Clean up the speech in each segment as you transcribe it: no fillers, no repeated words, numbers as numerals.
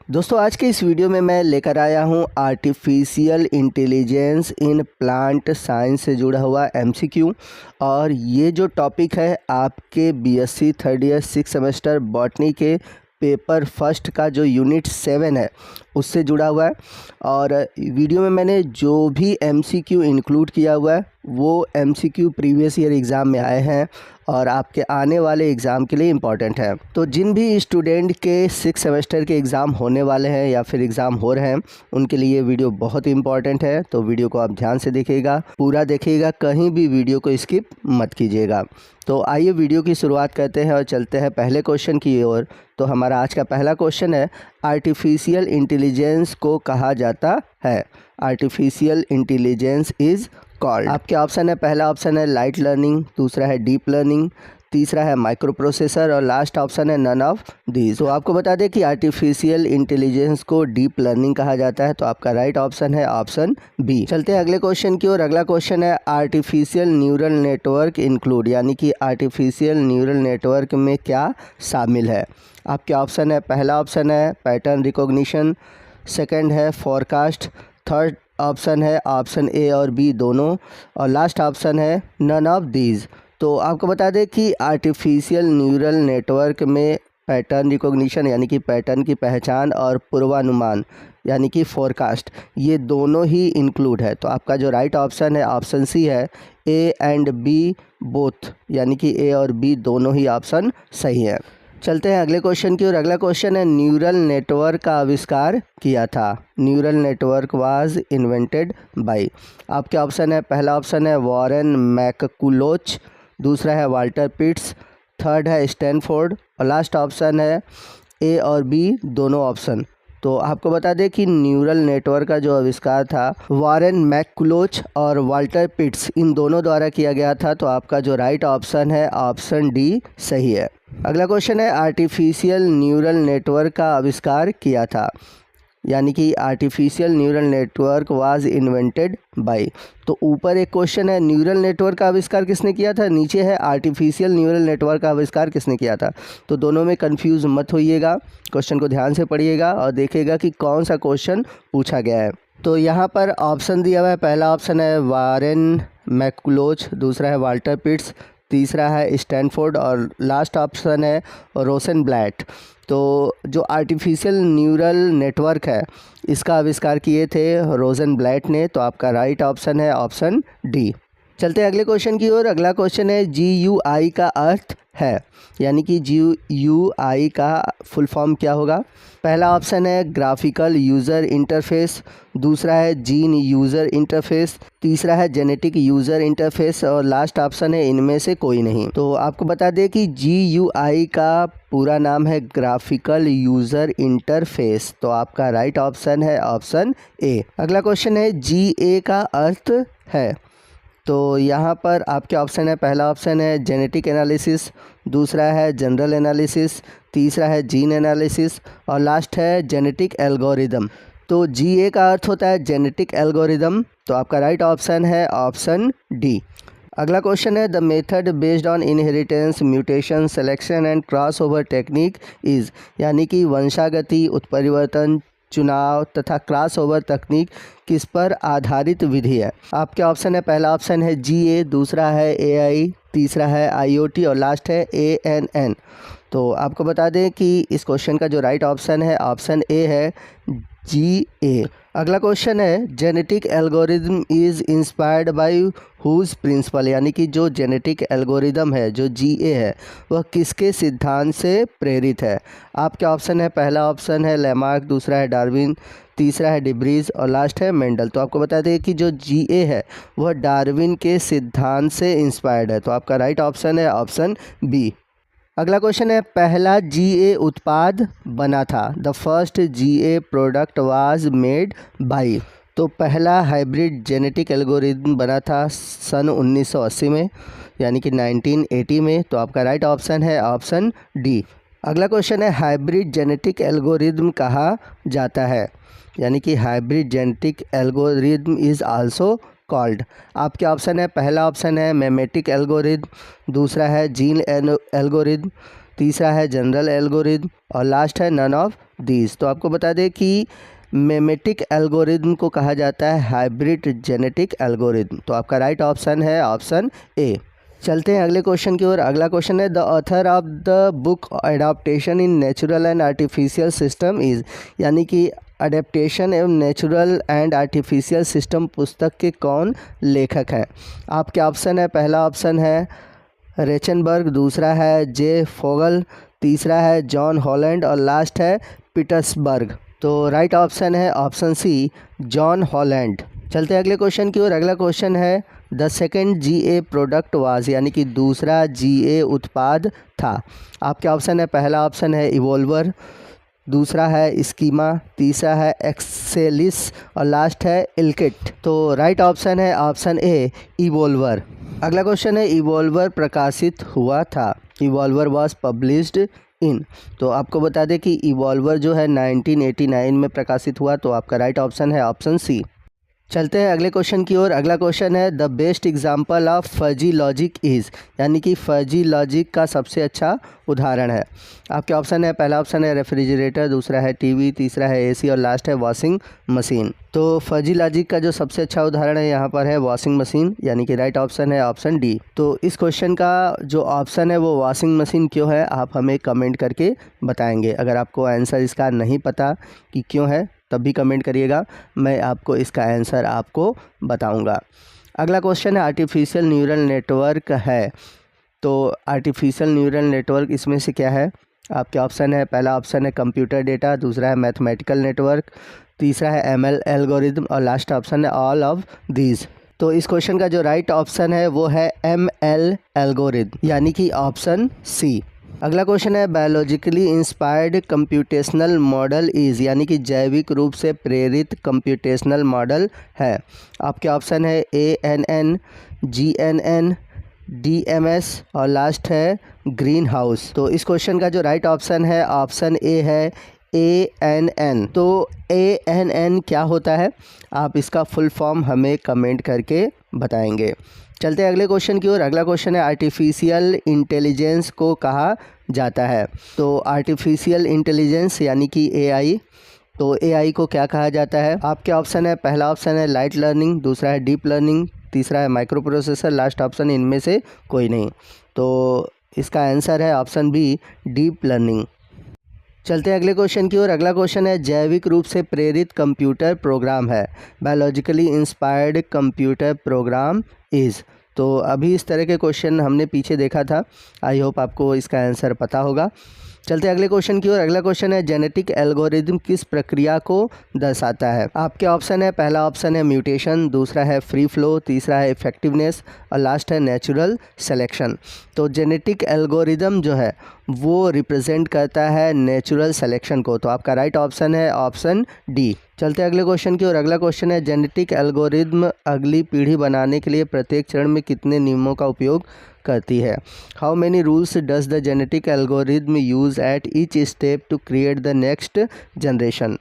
दोस्तों आज के इस वीडियो में मैं लेकर आया हूं artificial intelligence in plant science से जुड़ा हुआ एमसीक्यू। और ये जो टॉपिक है आपके BSc third year 6 semester botany के पेपर फर्स्ट का जो यूनिट 7 है उससे जुड़ा हुआ है। और वीडियो में मैंने जो भी एमसीक्यू इंक्लूड किया हुआ है वो एमसीक्यू प्रीवियस ईयर एग्ज़ाम में आए हैं और आपके आने वाले एग्ज़ाम के लिए इम्पॉर्टेंट है। तो जिन भी स्टूडेंट के 6 सेमेस्टर के एग्ज़ाम होने वाले हैं या फिर एग्ज़ाम हो रहे हैं उनके लिए ये वीडियो बहुत इम्पॉर्टेंट है। तो वीडियो को आप ध्यान से देखिएगा, पूरा देखिएगा, कहीं भी वीडियो को स्किप मत कीजिएगा। तो आइए वीडियो की शुरुआत करते हैं और चलते हैं पहले क्वेश्चन की ओर। तो हमारा आज का पहला क्वेश्चन है, आर्टिफिशियल इंटेलिजेंस को कहा जाता है। Artificial intelligence is called. आपके ऑप्शन है, पहला ऑप्शन है लाइट लर्निंग, दूसरा है डीप लर्निंग, तीसरा है माइक्रो प्रोसेसर और लास्ट ऑप्शन है नन ऑफ दीज। तो आपको बता दें कि आर्टिफिशियल इंटेलिजेंस को डीप लर्निंग कहा जाता है। तो आपका राइट ऑप्शन है ऑप्शन बी। चलते हैं अगले क्वेश्चन की ओर। अगला क्वेश्चन है, आर्टिफिशियल न्यूरल नेटवर्क इंक्लूड, यानी कि आर्टिफिशियल न्यूरल नेटवर्क में क्या शामिल है। आपके ऑप्शन है, पहला ऑप्शन है पैटर्न रिकॉग्निशन, सेकेंड है फोरकास्ट, थर्ड ऑप्शन है ऑप्शन ए और बी दोनों, और लास्ट ऑप्शन है नन ऑफ दीज। तो आपको बता दें कि आर्टिफिशियल न्यूरल नेटवर्क में पैटर्न रिकॉग्निशन यानी कि पैटर्न की पहचान और पूर्वानुमान यानी कि फोरकास्ट, ये दोनों ही इंक्लूड है। तो आपका जो राइट ऑप्शन है ऑप्शन सी है, ए एंड बी बोथ, यानी कि ए और बी दोनों ही ऑप्शन सही है। चलते हैं अगले क्वेश्चन की ओर। अगला क्वेश्चन है, न्यूरल नेटवर्क का आविष्कार किया था। Neural network was invented by. आपके ऑप्शन है, पहला ऑप्शन है वॉरेन मैककुलोच, दूसरा है वाल्टर पिट्स, थर्ड है स्टैनफोर्ड और लास्ट ऑप्शन है ए और बी दोनों ऑप्शन। तो आपको बता दें कि न्यूरल नेटवर्क का जो आविष्कार था वॉरेन मैककुलोच और वाल्टर पिट्स, इन दोनों द्वारा किया गया था। तो आपका जो राइट ऑप्शन है ऑप्शन डी सही है। अगला क्वेश्चन है, आर्टिफिशियल न्यूरल नेटवर्क का आविष्कार किया था, यानी कि artificial neural network was invented by. तो ऊपर एक क्वेश्चन है न्यूरल नेटवर्क का आविष्कार किसने किया था, नीचे है आर्टिफिशियल न्यूरल नेटवर्क का आविष्कार किसने किया था। तो दोनों में कंफ्यूज मत होइएगा, क्वेश्चन को ध्यान से पढ़िएगा और देखिएगा कि कौन सा क्वेश्चन पूछा गया है। तो यहाँ पर ऑप्शन दिया हुआ है, पहला ऑप्शन है वॉरेन मैककुलोच, दूसरा है वाल्टर पिट्स, तीसरा है स्टैनफोर्ड और लास्ट ऑप्शन है रोसेनब्लैट। तो जो आर्टिफिशियल न्यूरल नेटवर्क है इसका आविष्कार किए थे रोसेनब्लैट ने। तो आपका राइट ऑप्शन है ऑप्शन डी। चलते हैं अगले क्वेश्चन की ओर। अगला क्वेश्चन है, GUI का अर्थ है, यानी कि GUI का फुल फॉर्म क्या होगा। पहला ऑप्शन है ग्राफिकल यूज़र इंटरफेस, दूसरा है जीन यूज़र इंटरफेस, तीसरा है जेनेटिक यूज़र इंटरफेस और लास्ट ऑप्शन है इनमें से कोई नहीं। तो आपको बता दें कि GUI का पूरा नाम है ग्राफिकल यूज़र इंटरफेस। तो आपका राइट ऑप्शन है ऑप्शन ए। अगला क्वेश्चन है, GA का अर्थ है। तो यहाँ पर आपके ऑप्शन है, पहला ऑप्शन है जेनेटिक एनालिसिस, दूसरा है जनरल एनालिसिस, तीसरा है जीन एनालिसिस और लास्ट है जेनेटिक एल्गोरिदम। तो GA का अर्थ होता है जेनेटिक एल्गोरिदम। तो आपका राइट ऑप्शन है ऑप्शन डी। अगला क्वेश्चन है, the method based on inheritance mutation selection and cross over technique is, यानी कि वंशागति, उत्परिवर्तन, चुनाव तथा क्रॉस ओवर तकनीक किस पर आधारित विधि है। आपके ऑप्शन है, पहला ऑप्शन है GA, दूसरा है AI, तीसरा है IoT और लास्ट है ANN। तो आपको बता दें कि इस क्वेश्चन का जो राइट ऑप्शन है ऑप्शन ए है GA। अगला क्वेश्चन है, genetic algorithm is inspired by whose principle, यानी कि जो जेनेटिक एल्गोरिदम है जो GA है वह किसके सिद्धांत से प्रेरित है। आपके ऑप्शन है, पहला ऑप्शन है लेमार्क, दूसरा है डार्विन, तीसरा है डिब्रीज और लास्ट है मेंडल। तो आपको बता दें कि जो GA है वह डार्विन के सिद्धांत से इंस्पायर्ड है। तो आपका राइट ऑप्शन है ऑप्शन बी। अगला क्वेश्चन है, पहला GA उत्पाद बना था, the first GA product was made by. तो पहला हाइब्रिड जेनेटिक एल्गोरिदम बना था सन 1980 में, यानी कि 1980 में। तो आपका राइट ऑप्शन है ऑप्शन डी। अगला क्वेश्चन है, हाइब्रिड जेनेटिक एल्गोरिदम कहा जाता है, यानी कि hybrid genetic algorithm is also called. आपके ऑप्शन है, पहला ऑप्शन है मेमेटिक एल्गोरिदम, दूसरा है जीन एल्गोरिदम, तीसरा है जनरल एल्गोरिदम और लास्ट है नन ऑफ दीज। तो आपको बता दें कि मेमेटिक एल्गोरिदम को कहा जाता है हाइब्रिड जेनेटिक एल्गोरिदम। तो आपका राइट ऑप्शन है ऑप्शन ए। चलते हैं अगले क्वेश्चन की ओर। अगला क्वेश्चन है the author of the book adaptation in natural and artificial system is, यानी कि अडेप्टेशन एवं नेचुरल एंड आर्टिफिशियल सिस्टम पुस्तक के कौन लेखक हैं। आपके ऑप्शन है, पहला ऑप्शन है रेचनबर्ग, दूसरा है जे फोगल, तीसरा है जॉन हॉलैंड और लास्ट है पीटर्सबर्ग। तो राइट ऑप्शन है ऑप्शन सी जॉन हॉलैंड। चलते हैं अगले क्वेश्चन की ओर। अगला क्वेश्चन है the second GA product was, यानी कि दूसरा GA उत्पाद था। आपके ऑप्शन है, पहला ऑप्शन है इवोल्वर, दूसरा है स्कीमा, तीसरा है एक्सेलिस और लास्ट है इल्किट। तो राइट ऑप्शन है ऑप्शन ए इवोल्वर। अगला क्वेश्चन है इवोल्वर प्रकाशित हुआ था। इवोल्वर वॉज पब्लिश्ड इन। तो आपको बता दें कि इवोल्वर जो है 1989 में प्रकाशित हुआ। तो आपका राइट ऑप्शन है ऑप्शन सी। चलते हैं अगले क्वेश्चन की ओर। अगला क्वेश्चन है the best example of fuzzy logic is, यानी कि फजी लॉजिक का सबसे अच्छा उदाहरण है। आपके ऑप्शन है, पहला ऑप्शन है रेफ्रिजरेटर, दूसरा है टीवी, तीसरा है AC और लास्ट है वॉशिंग मशीन। तो फजी लॉजिक का जो सबसे अच्छा उदाहरण है यहाँ पर है वॉशिंग मशीन, यानी कि राइट ऑप्शन है ऑप्शन डी। तो इस क्वेश्चन का जो ऑप्शन है वो वॉशिंग मशीन क्यों है, आप हमें कमेंट करके बताएंगे। अगर आपको आंसर इसका नहीं पता कि क्यों है तब भी कमेंट करिएगा, मैं आपको इसका आंसर आपको बताऊंगा। अगला क्वेश्चन है आर्टिफिशियल न्यूरल नेटवर्क है। तो आर्टिफिशियल न्यूरल नेटवर्क इसमें से क्या है। आपके ऑप्शन है, पहला ऑप्शन है कंप्यूटर डेटा, दूसरा है मैथमेटिकल नेटवर्क, तीसरा है ML एल्गोरिदम और लास्ट ऑप्शन है ऑल ऑफ दीज। तो इस क्वेश्चन का जो राइट ऑप्शन है वो है ML एल्गोरिदम, यानी कि ऑप्शन सी। अगला क्वेश्चन है biologically inspired computational model is, यानी कि जैविक रूप से प्रेरित कंप्यूटेशनल मॉडल है। आपके ऑप्शन है ANN, GNN, DMS और लास्ट है ग्रीन हाउस। तो इस क्वेश्चन का जो राइट ऑप्शन है ऑप्शन ए है ANN। तो ANN क्या होता है, आप इसका फुल फॉर्म हमें कमेंट करके बताएंगे। चलते हैं अगले क्वेश्चन की ओर। अगला क्वेश्चन है आर्टिफिशियल इंटेलिजेंस को कहा जाता है। तो आर्टिफिशियल इंटेलिजेंस यानी कि AI। तो AI को क्या कहा जाता है। आपके ऑप्शन है, पहला ऑप्शन है लाइट लर्निंग, दूसरा है डीप लर्निंग, तीसरा है माइक्रो प्रोसेसर, लास्ट ऑप्शन इनमें से कोई नहीं। तो इसका आंसर है ऑप्शन बी डीप लर्निंग। चलते हैं अगले क्वेश्चन की ओर। अगला क्वेश्चन है जैविक रूप से प्रेरित कंप्यूटर प्रोग्राम है। Biologically inspired computer program is. तो अभी इस तरह के क्वेश्चन हमने पीछे देखा था, आई होप आपको इसका आंसर पता होगा। चलते हैं अगले क्वेश्चन की ओर। अगला क्वेश्चन है जेनेटिक एल्गोरिदम किस प्रक्रिया को दर्शाता है। आपके ऑप्शन है, पहला ऑप्शन है म्यूटेशन, दूसरा है फ्री फ्लो, तीसरा है इफेक्टिवनेस और लास्ट है नेचुरल सिलेक्शन। तो जेनेटिक एल्गोरिदम जो है वो रिप्रेजेंट करता है नेचुरल सिलेक्शन को। तो आपका राइट ऑप्शन है ऑप्शन डी। चलते हैं अगले क्वेश्चन की ओर। अगला क्वेश्चन है जेनेटिक एल्गोरिदम अगली पीढ़ी बनाने के लिए प्रत्येक चरण में कितने नियमों का उपयोग करती है। How many rules does the genetic algorithm use at each step to create the next generation.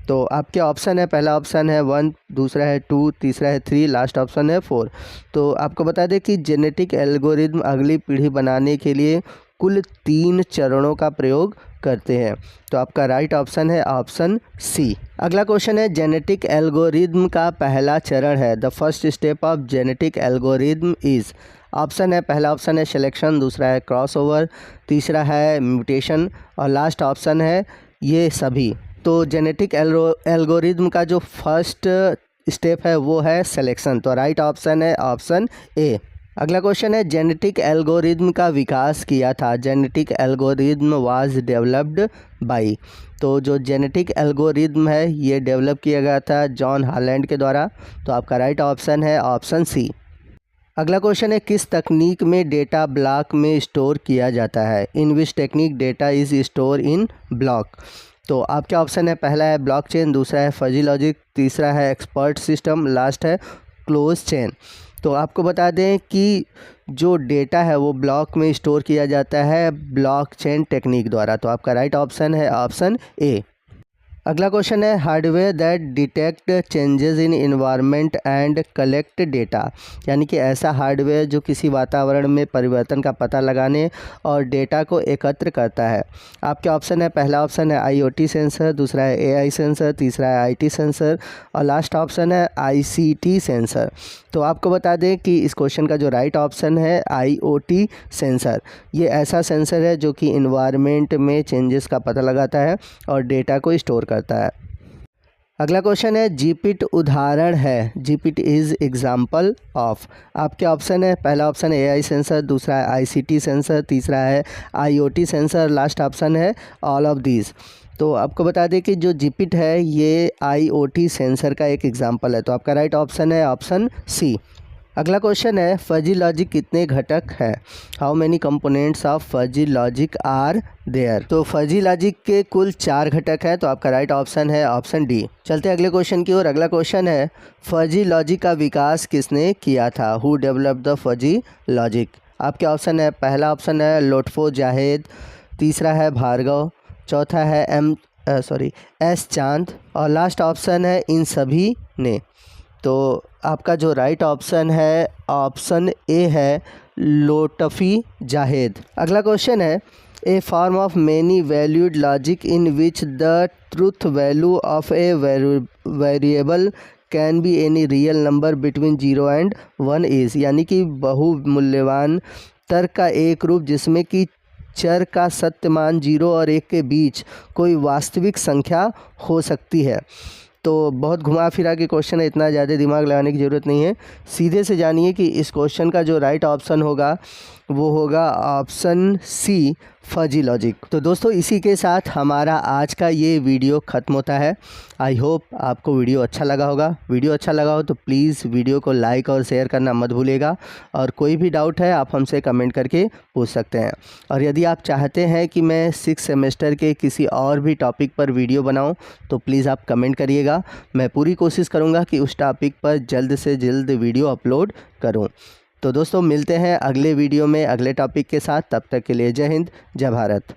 तो आपके ऑप्शन है, पहला ऑप्शन है 1, दूसरा है 2, तीसरा है 3, लास्ट ऑप्शन है 4। तो आपको बता दें कि जेनेटिक एल्गोरिदम अगली पीढ़ी बनाने के लिए कुल 3 चरणों का प्रयोग करते हैं। तो आपका राइट ऑप्शन है ऑप्शन सी। अगला क्वेश्चन है जेनेटिक एल्गोरिदम का पहला चरण है। The first step of genetic algorithm is. Option है, पहला ऑप्शन है सिलेक्शन, दूसरा है क्रॉसओवर, तीसरा है म्यूटेशन और लास्ट ऑप्शन है ये सभी। तो जेनेटिक एल्गोरिदम का जो फर्स्ट स्टेप है वो है सिलेक्शन। तो राइट ऑप्शन है ऑप्शन ए। अगला क्वेश्चन है जेनेटिक एल्गोरिदम का विकास किया था। Genetic algorithm was developed by. तो जो जेनेटिक एल्गोरिदम है ये डेवलप किया गया था जॉन हॉलैंड के द्वारा। तो आपका राइट ऑप्शन है ऑप्शन सी। अगला क्वेश्चन है किस तकनीक में डेटा ब्लॉक में स्टोर किया जाता है। In which technique data is store in block. तो आपके ऑप्शन है, पहला है ब्लॉकचेन, दूसरा है फजी लॉजिक, तीसरा है एक्सपर्ट सिस्टम, लास्ट है क्लोज चेन। तो आपको बता दें कि जो डेटा है वो ब्लॉक में स्टोर किया जाता है ब्लॉकचेन टेक्निक द्वारा। तो आपका राइट ऑप्शन है ऑप्शन ए। अगला क्वेश्चन है hardware that detect changes in environment and collect data, यानी कि ऐसा हार्डवेयर जो किसी वातावरण में परिवर्तन का पता लगाने और डेटा को एकत्र करता है। आपके ऑप्शन है, पहला ऑप्शन है IoT सेंसर, दूसरा है AI सेंसर, तीसरा है IT सेंसर और लास्ट ऑप्शन है ICT सेंसर। तो आपको बता दें कि इस क्वेश्चन का जो राइट ऑप्शन है IoT सेंसर। ये ऐसा सेंसर है जो कि इन्वायरमेंट में चेंजेस का पता लगाता है और डेटा को स्टोर करता है। अगला क्वेश्चन है जीपीट उदाहरण है, जीपीट इज़ एग्जाम्पल ऑफ। आपके ऑप्शन है, पहला ऑप्शन है AI सेंसर, दूसरा है ICT सेंसर, तीसरा है IoT सेंसर, लास्ट ऑप्शन है ऑल ऑफ दीज। तो आपको बता दें कि जो जीपीट है ये IoT सेंसर का एक एग्जाम्पल है। तो आपका राइट ऑप्शन है ऑप्शन सी। अगला क्वेश्चन है फजी लॉजिक कितने घटक है, how many components of fuzzy logic are there. तो फजी लॉजिक के कुल 4 घटक हैं। तो आपका राइट ऑप्शन है ऑप्शन डी। चलते हैं अगले क्वेश्चन की ओर। अगला क्वेश्चन है फजी लॉजिक का विकास किसने किया था, who developed the fuzzy logic. आपके ऑप्शन है, पहला ऑप्शन है लोटफो जाहेद, तीसरा है भार्गव, चौथा है एस चांद और लास्ट ऑप्शन है इन सभी ने। तो आपका जो राइट ऑप्शन है ऑप्शन ए है लोटफी जाहेद। अगला क्वेश्चन है a form of many valued logic in which the truth value of a variable can be any real number between 0 and 1 is, यानी कि बहुमूल्यवान तर्क का एक रूप जिसमें कि चर का सत्य मान 0 और 1 के बीच कोई वास्तविक संख्या हो सकती है। तो बहुत घुमा फिरा के क्वेश्चन है, इतना ज़्यादा दिमाग लगाने की ज़रूरत नहीं है। सीधे से जानिए कि इस क्वेश्चन का जो राइट ऑप्शन होगा वो होगा ऑप्शन सी फजी लॉजिक। तो दोस्तों इसी के साथ हमारा आज का ये वीडियो ख़त्म होता है। आई होप आपको वीडियो अच्छा लगा होगा। वीडियो अच्छा लगा हो तो प्लीज़ वीडियो को लाइक और शेयर करना मत भूलिएगा और कोई भी डाउट है आप हमसे कमेंट करके पूछ सकते हैं। और यदि आप चाहते हैं कि मैं 6 सेमेस्टर के किसी और भी टॉपिक पर वीडियो बनाऊं तो प्लीज़ आप कमेंट करिएगा। मैं पूरी कोशिश करूंगा कि उस टॉपिक पर जल्द से जल्द वीडियो अपलोड करूं। तो दोस्तों मिलते हैं अगले वीडियो में अगले टॉपिक के साथ। तब तक के लिए जय हिंद, जय भारत।